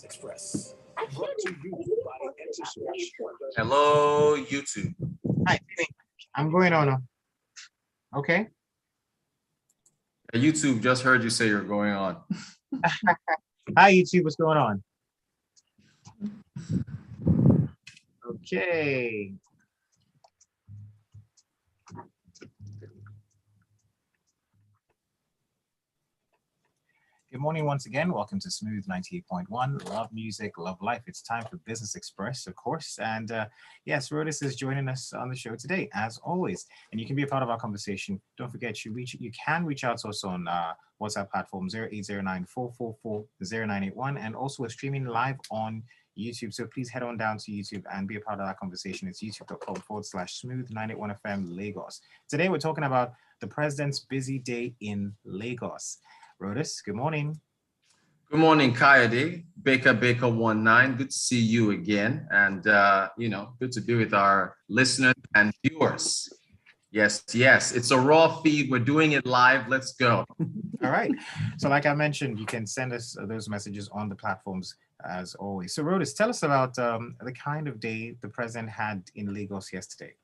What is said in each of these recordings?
Express. Brought to you by Enter. Hello, YouTube. Hi, I'm going on. Okay. YouTube just heard you say you're going on. Hi, YouTube. What's going on? Okay. Good morning once again. Welcome to Smooth 98.1. Love music, love life. It's time for Business Express, of course. And yes, Rotus is joining us on the show today, as always. And you can be a part of our conversation. Don't forget, you can reach out to us on WhatsApp platform 0809-444-0981. And also we're streaming live on YouTube. So please head on down to YouTube and be a part of that conversation. It's youtube.com/smooth 981FM Lagos. Today we're talking about the president's busy day in Lagos. Rotus, good morning. Good morning, Kayode. Baker 19. Good to see you again. And, good to be with our listeners and viewers. Yes. It's a raw feed. We're doing it live. Let's go. All right. So like I mentioned, you can send us those messages on the platforms as always. So Rotus, tell us about the kind of day the president had in Lagos yesterday.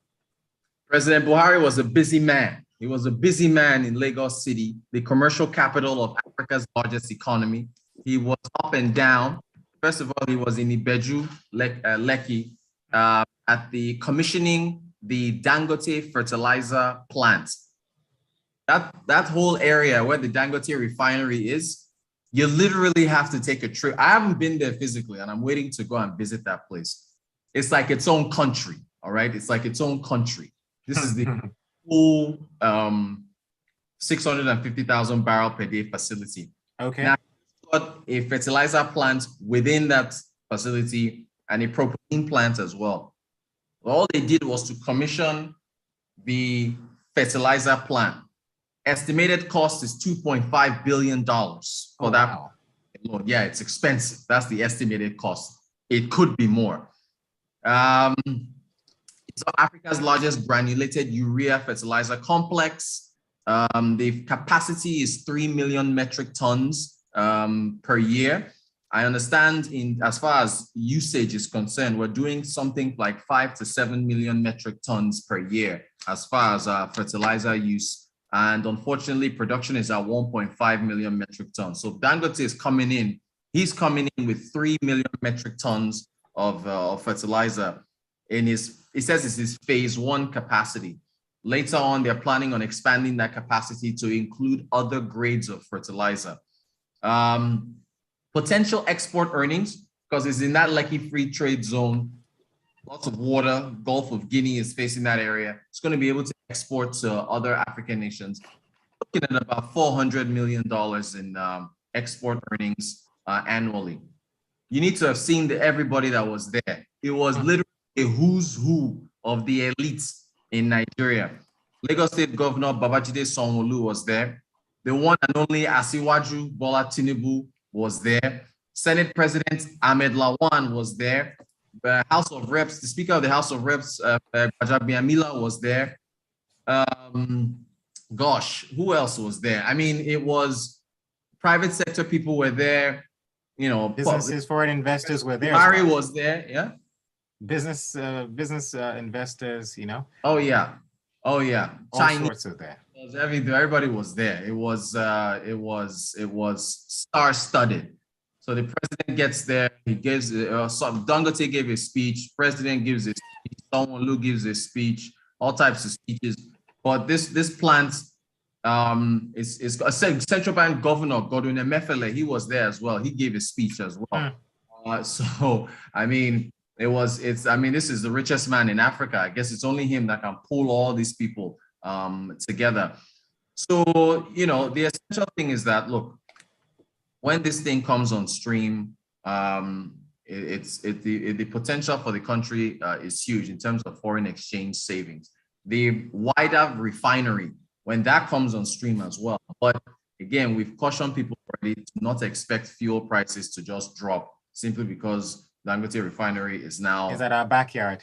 President Buhari was a busy man. He was a busy man in Lagos City, the commercial capital of Africa's largest economy. He was up and down. First of all, he was in Ibeju, Lekki, at the commissioning the Dangote fertilizer plant. That whole area where the Dangote refinery is, you literally have to take a trip. I haven't been there physically, and I'm waiting to go and visit that place. It's like its own country, all right? It's like its own country. This is the full 650,000 barrel per day facility. Okay. Now, got a fertilizer plant within that facility and a propylene plant as well. All they did was to commission the fertilizer plant. Estimated cost is $2.5 billion for that. Wow. Yeah, it's expensive. That's the estimated cost. It could be more. It's Africa's largest granulated urea fertilizer complex. The capacity is 3 million metric tons per year. I understand as far as usage is concerned, we're doing something like 5 to 7 million metric tons per year as far as fertilizer use. And unfortunately, production is at 1.5 million metric tons. So Dangote is coming in. He's coming in with 3 million metric tons of fertilizer. He says it's his phase one capacity. Later on, they're planning on expanding that capacity to include other grades of fertilizer. Potential export earnings, because it's in that Lekki Free Trade Zone, lots of water, Gulf of Guinea is facing that area. It's going to be able to export to other African nations. Looking at about $400 million in export earnings annually. You need to have seen everybody that was there. It was literally a who's who of the elites in Nigeria. Lagos State Governor Babajide Sanwo-Olu was there. The one and only Asiwaju Bola Tinubu was there. Senate President Ahmed Lawan was there. The House of Reps, the Speaker of the House of Reps, Gbajabiamila was there. Gosh, who else was there? I mean, it was private sector people were there. Businesses, foreign investors were there. Buhari was there, yeah. Business investors, Oh yeah. all Chinese, sorts of there. everybody was there. It was star-studded. So the president gets there. He gives Dangote gave a speech. President gives a speech. Sanwo-Olu gives a speech. All types of speeches. But this plant is a central bank governor Godwin Emefiele. He was there as well. He gave a speech as well. So I mean. This is the richest man in Africa. I guess it's only him that can pull all these people together. So, the essential thing is that, look, when this thing comes on stream, the potential for the country is huge in terms of foreign exchange savings. The wider refinery, when that comes on stream as well. But again, we've cautioned people already to not expect fuel prices to just drop simply because Dangote refinery is at our backyard.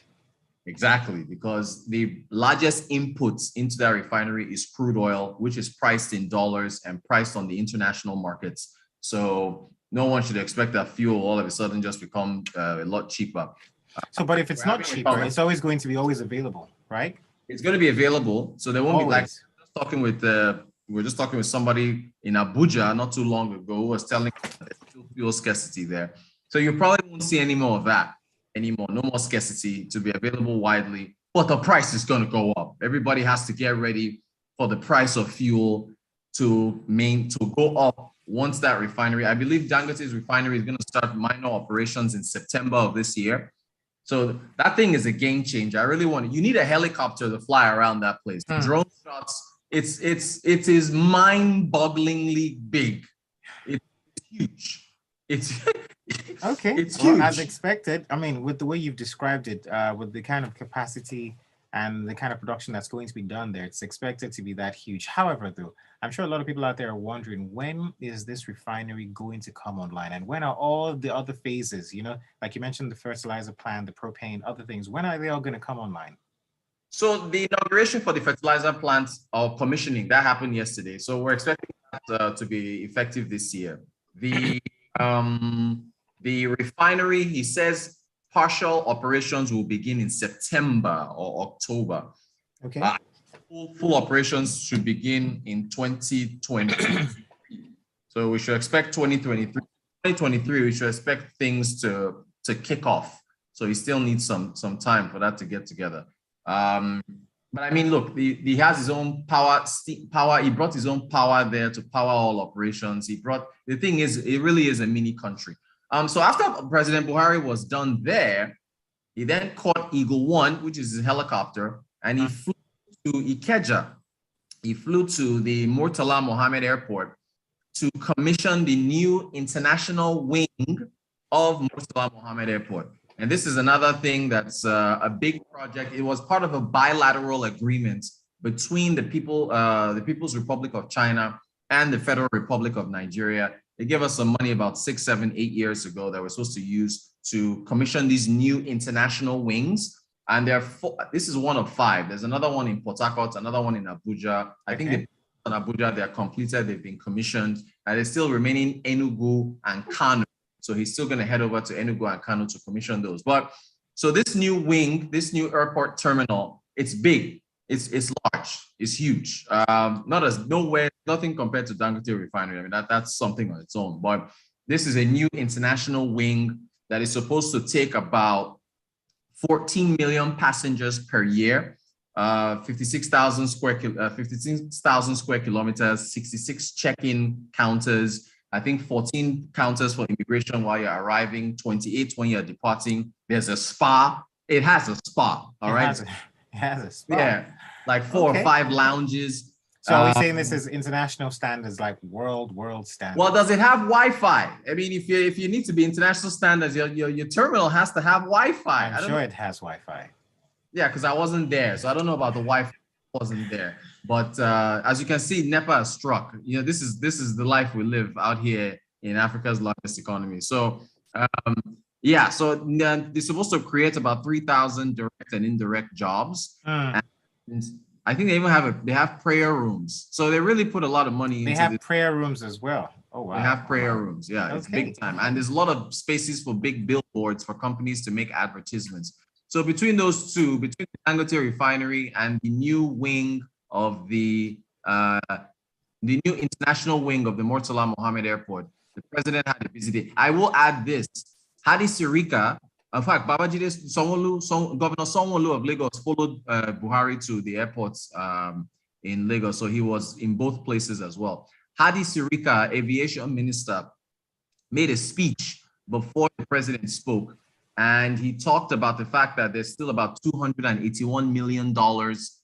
Exactly, because the largest inputs into that refinery is crude oil, which is priced in dollars and priced on the international markets. So no one should expect that fuel all of a sudden just become a lot cheaper. So, but if it's not cheaper, it's always going to be always available, right? It's going to be available, so there won't be like we're just talking with somebody in Abuja not too long ago who was telling us that there's still fuel scarcity there. So you probably won't see any more of that anymore. No more scarcity to be available widely, but the price is going to go up. Everybody has to get ready for the price of fuel to go up once that refinery. I believe Dangote's refinery is going to start minor operations in September of this year. So that thing is a game changer. I really you need a helicopter to fly around that place. Drone shots, it is mind-bogglingly big. It's huge. It's okay. It's huge. Well, as expected. I mean, with the way you've described it, with the kind of capacity and the kind of production that's going to be done there, it's expected to be that huge. However, though, I'm sure a lot of people out there are wondering, when is this refinery going to come online? And when are all the other phases, like you mentioned, the fertilizer plant, the propane, other things, when are they all going to come online? So the inauguration for the fertilizer plant or commissioning, that happened yesterday. So we're expecting that to be effective this year. The refinery, he says, partial operations will begin in September or October. Okay. Full operations should begin in 2020. So we should expect 2023. 2023, we should expect things to kick off. So he still needs some time for that to get together. But I mean, look, he has his own power. He brought his own power there to power all operations. The thing is, it really is a mini country. So after President Buhari was done there, he then caught Eagle One, which is his helicopter, and he flew to Ikeja. He flew to the Murtala Mohammed Airport to commission the new international wing of Murtala Mohammed Airport. And this is another thing that's a big project. It was part of a bilateral agreement between the People's Republic of China and the Federal Republic of Nigeria. They gave us some money about 6, 7, 8 years ago that we're supposed to use to commission these new international wings. And this is one of 5. There's another one in Port Harcourt, another one in Abuja. I think in Abuja, they're completed, they've been commissioned, and they're still remaining Enugu and Kano. So he's still going to head over to Enugu and Kano to commission those. But so this new wing, this new airport terminal, it's big, it's large, it's huge. Nothing compared to Dangote Refinery. I mean, that's something on its own. But this is a new international wing that is supposed to take about 14 million passengers per year, 56,000 square kilometers, 66 check-in counters. I think 14 counters for immigration while you're arriving, 28 when you're departing. There's a spa. It has a spa, all right? It has a spa. Yeah, like 4 or 5 lounges. So are we saying this is international standards, like world standards? Well, does it have Wi-Fi? I mean, if you need to be international standards, your terminal has to have Wi-Fi. I'm sure it has Wi-Fi. Yeah, because I wasn't there, so I don't know about the Wi-Fi. I wasn't there. But as you can see, NEPA has struck. This is the life we live out here in Africa's largest economy. So so they're supposed to create about 3,000 direct and indirect jobs. And I think they have prayer rooms. So they really put a lot of money into They have prayer rooms as well. Oh wow. They have prayer rooms. Yeah, it's big time. And there's a lot of spaces for big billboards for companies to make advertisements. So between those two, between the Dangote Refinery and the new wing of the new international wing of the Murtala Mohammed Airport, the president had a busy day. I will add this: Hadi Sirika, in fact, Babajide Governor Sanwo-Olu of Lagos followed Buhari to the airports in Lagos, so he was in both places as well. Hadi Sirika, aviation minister, made a speech before the president spoke. And he talked about the fact that there's still about $281 million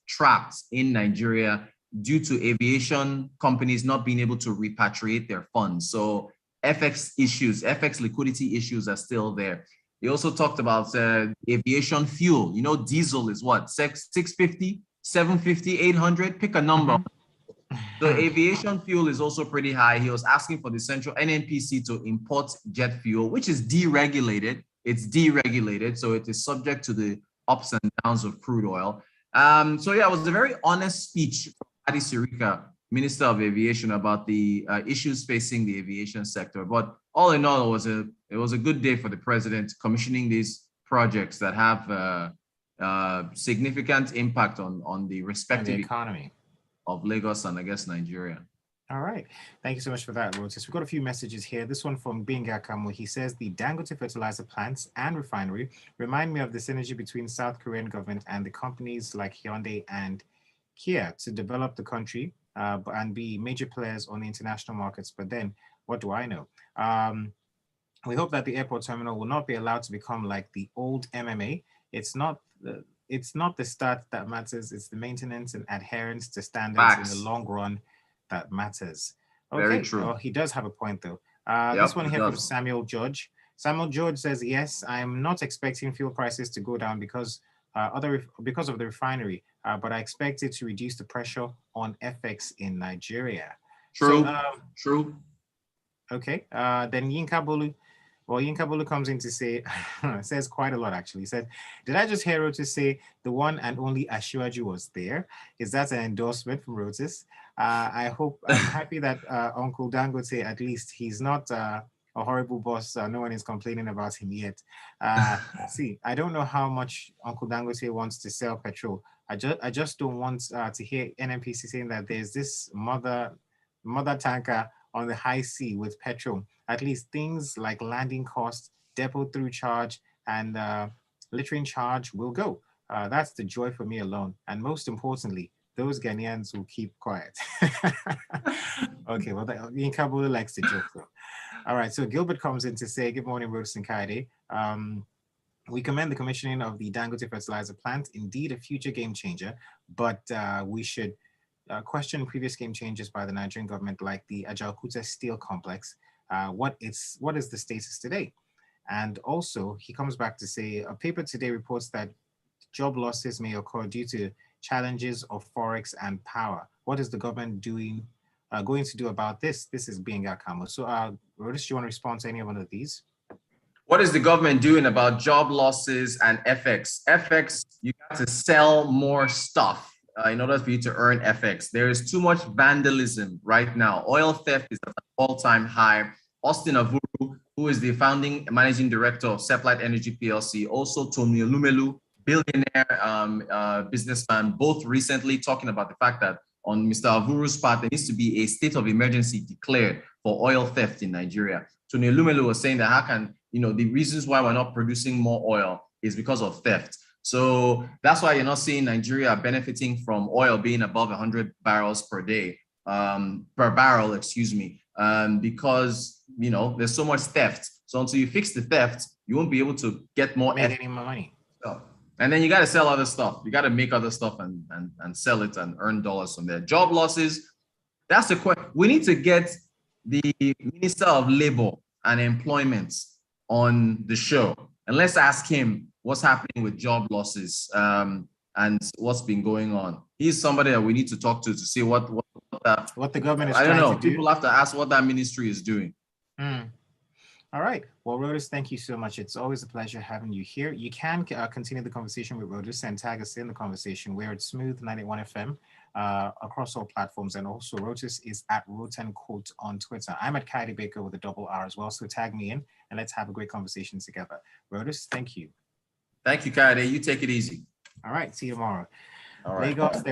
trapped in Nigeria due to aviation companies not being able to repatriate their funds. So FX liquidity issues are still there. He also talked about aviation fuel. Diesel is what, 650, 750, 800, pick a number. So aviation fuel is also pretty high. He was asking for the central NNPC to import jet fuel, which is deregulated. It's deregulated, so it is subject to the ups and downs of crude oil. It was a very honest speech from Hadi Sirika Minister of Aviation about the issues facing the aviation sector. But all in all, it was a good day for the president commissioning these projects that have significant impact on the respective economy of Lagos and I guess Nigeria. All right. Thank you so much for that, Rotus. We've got a few messages here. This one from Benga Kamo. He says the Dangote fertilizer plants and refinery remind me of the synergy between South Korean government and the companies like Hyundai and Kia to develop the country and be major players on the international markets. But then what do I know? We hope that the airport terminal will not be allowed to become like the old MMA. It's not the start that matters. It's the maintenance and adherence to standards in the long run that matters. Okay. Very true. Oh, he does have a point though. This one here from Samuel George. Samuel George says, yes, I'm not expecting fuel prices to go down because of the refinery, but I expect it to reduce the pressure on FX in Nigeria. True. So, True. Okay. Then Yinka Bolu. Well, Yinka Bolu comes in to say, says quite a lot actually. He said, did I just hear Rotus say the one and only Ashiwaju was there? Is that an endorsement from Rotus? I'm happy that Uncle Dangote, at least he's not a horrible boss. No one is complaining about him yet. See, I don't know how much Uncle Dangote wants to sell petrol. I just don't want to hear NNPC saying that there's this mother tanker on the high sea with petrol. At least things like landing costs, depot through charge, and littering charge will go. That's the joy for me alone. And most importantly, those Ghanaians will keep quiet. Okay, well, Ian Kabul likes to joke though. All right, so Gilbert comes in to say, good morning, Rotus and Kayode. We commend the commissioning of the Dangote fertilizer plant, indeed a future game changer, but we should question previous game changes by the Nigerian government, like the Ajaokuta steel complex. What is the status today? And also, he comes back to say, a paper today reports that job losses may occur due to challenges of forex and power. What is the government going to do about this? This is being Akamo. So, Rotus, do you want to respond to any one of these? What is the government doing about job losses and FX? FX, you got to sell more stuff in order for you to earn FX. There is too much vandalism right now. Oil theft is at an all-time high. Austin Avuru, who is the founding managing director of Seplat Energy PLC, also Tony Lumelu, billionaire businessman, both recently talking about the fact that on Mr. Avuru's part, there needs to be a state of emergency declared for oil theft in Nigeria. Tony Lumelu was saying that how can, the reasons why we're not producing more oil is because of theft. So that's why you're not seeing Nigeria benefiting from oil being above 100 barrels per day, per barrel, excuse me, because, there's so much theft. So until you fix the theft, you won't be able to get more money. So, and then you got to sell other stuff. You got to make other stuff and sell it and earn dollars from there. Job losses, that's the question. We need to get the Minister of Labor and Employment on the show. And let's ask him what's happening with job losses and what's been going on. He's somebody that we need to talk to see what the government is I don't trying know. to do. People have to ask what that ministry is doing. All right. Well, Rotus, thank you so much. It's always a pleasure having you here. You can continue the conversation with Rotus and tag us in the conversation. We're at Smooth 91 FM across all platforms. And also Rotus is at Rotencourt on Twitter. I'm at Kayode Baker with a double R as well. So tag me in and let's have a great conversation together. Rotus, thank you. Thank you, Kayode. You take it easy. All right. See you tomorrow. All right. Lagos,